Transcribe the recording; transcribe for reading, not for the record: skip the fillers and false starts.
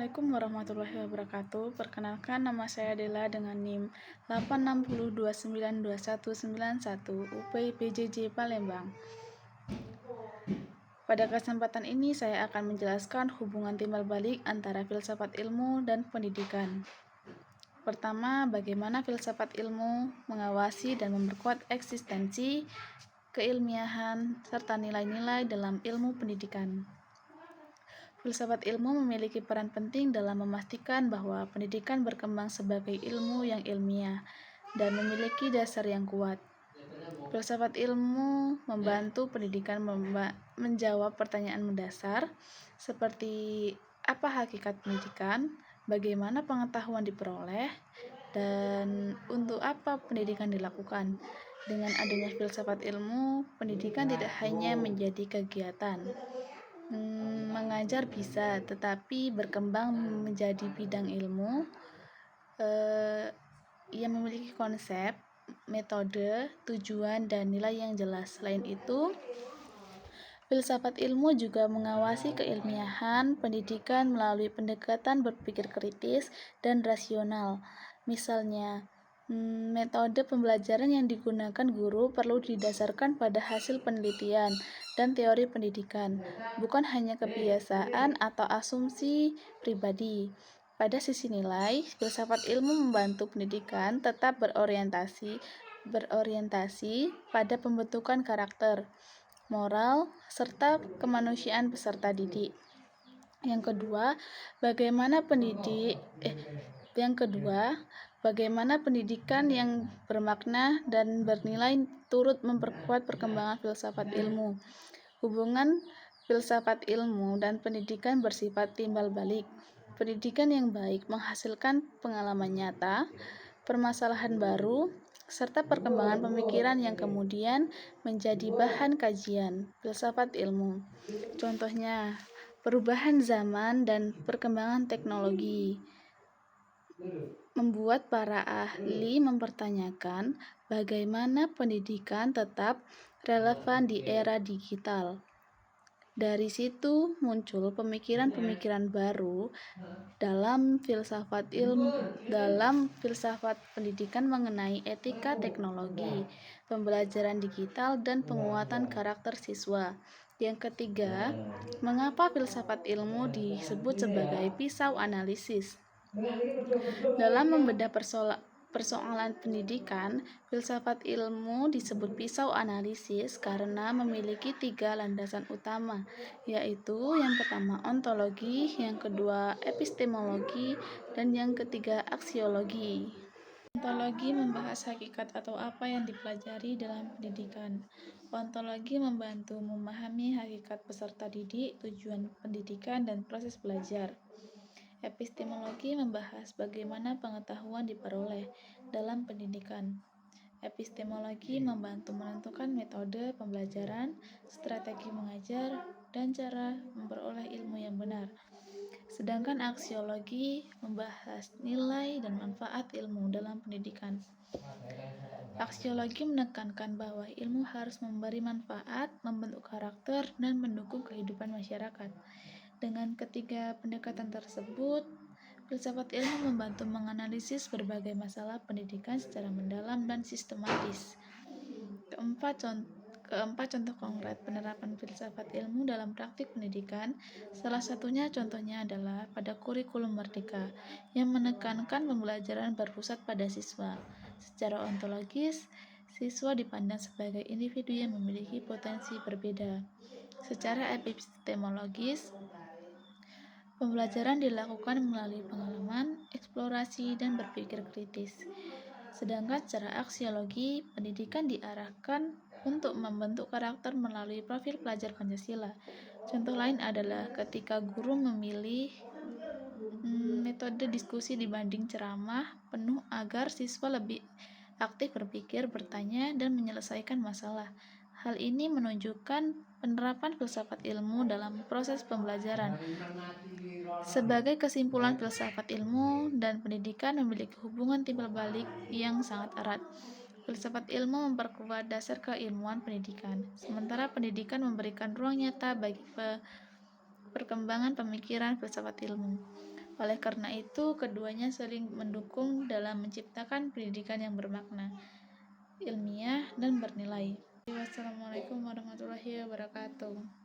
Assalamualaikum warahmatullahi wabarakatuh. Perkenalkan, nama saya Dela dengan NIM 860292191 UPI Palembang. Pada kesempatan ini saya akan menjelaskan hubungan timbal balik antara filsafat ilmu dan pendidikan. Pertama, bagaimana filsafat ilmu mengawasi dan memperkuat eksistensi, keilmiahan, serta nilai-nilai dalam ilmu pendidikan. Filsafat ilmu memiliki peran penting dalam memastikan bahwa pendidikan berkembang sebagai ilmu yang ilmiah dan memiliki dasar yang kuat. Filsafat ilmu membantu pendidikan menjawab pertanyaan mendasar seperti apa hakikat pendidikan, bagaimana pengetahuan diperoleh, dan untuk apa pendidikan dilakukan. Dengan adanya filsafat ilmu, pendidikan tidak hanya menjadi kegiatan mengajar bisa, tetapi berkembang menjadi bidang ilmu yang memiliki konsep, metode, tujuan, dan nilai yang jelas. Selain itu, filsafat ilmu juga mengawasi keilmiahan pendidikan melalui pendekatan berpikir kritis dan rasional. Misalnya, metode pembelajaran yang digunakan guru perlu didasarkan pada hasil penelitian dan teori pendidikan, bukan hanya kebiasaan atau asumsi pribadi. Pada sisi nilai, filsafat ilmu membantu pendidikan tetap berorientasi pada pembentukan karakter, moral, serta kemanusiaan peserta didik. Yang kedua, bagaimana pendidikan yang bermakna dan bernilai turut memperkuat perkembangan filsafat ilmu. Hubungan filsafat ilmu dan pendidikan bersifat timbal balik. Pendidikan yang baik menghasilkan pengalaman nyata, permasalahan baru, serta perkembangan pemikiran yang kemudian menjadi bahan kajian filsafat ilmu. Contohnya, perubahan zaman dan perkembangan teknologi membuat para ahli mempertanyakan bagaimana pendidikan tetap relevan di era digital. Dari situ muncul pemikiran-pemikiran baru dalam filsafat pendidikan mengenai etika teknologi, pembelajaran digital, dan penguatan karakter siswa. Yang ketiga, mengapa filsafat ilmu disebut sebagai pisau analisis? Dalam membedah persoalan pendidikan, filsafat ilmu disebut pisau analisis karena memiliki 3 landasan utama, yaitu yang pertama ontologi, yang kedua epistemologi, dan yang ketiga aksiologi. Ontologi membahas hakikat atau apa yang dipelajari dalam pendidikan. Ontologi membantu memahami hakikat peserta didik, tujuan pendidikan, dan proses belajar. Epistemologi membahas bagaimana pengetahuan diperoleh dalam pendidikan. Epistemologi membantu menentukan metode pembelajaran, strategi mengajar, dan cara memperoleh ilmu yang benar. Sedangkan aksiologi membahas nilai dan manfaat ilmu dalam pendidikan. Aksiologi menekankan bahwa ilmu harus memberi manfaat, membentuk karakter, dan mendukung kehidupan masyarakat. Dengan ketiga pendekatan tersebut, filsafat ilmu membantu menganalisis berbagai masalah pendidikan secara mendalam dan sistematis. Keempat contoh konkret penerapan filsafat ilmu dalam praktik pendidikan. Salah satunya contohnya adalah pada kurikulum Merdeka yang menekankan pembelajaran berpusat pada siswa. Secara ontologis, siswa dipandang sebagai individu yang memiliki potensi berbeda. Secara epistemologis, pembelajaran dilakukan melalui pengalaman, eksplorasi, dan berpikir kritis. Sedangkan secara aksiologi, pendidikan diarahkan untuk membentuk karakter melalui profil pelajar Pancasila. Contoh lain adalah ketika guru memilih metode diskusi dibanding ceramah penuh agar siswa lebih aktif berpikir, bertanya, dan menyelesaikan masalah. Hal ini menunjukkan penerapan filsafat ilmu dalam proses pembelajaran. Sebagai kesimpulan, filsafat ilmu dan pendidikan memiliki hubungan timbal balik yang sangat erat. Filsafat ilmu memperkuat dasar keilmuan pendidikan, sementara pendidikan memberikan ruang nyata bagi perkembangan pemikiran filsafat ilmu. Oleh karena itu, keduanya saling mendukung dalam menciptakan pendidikan yang bermakna, ilmiah, dan bernilai. Wassalamualaikum warahmatullahi wabarakatuh.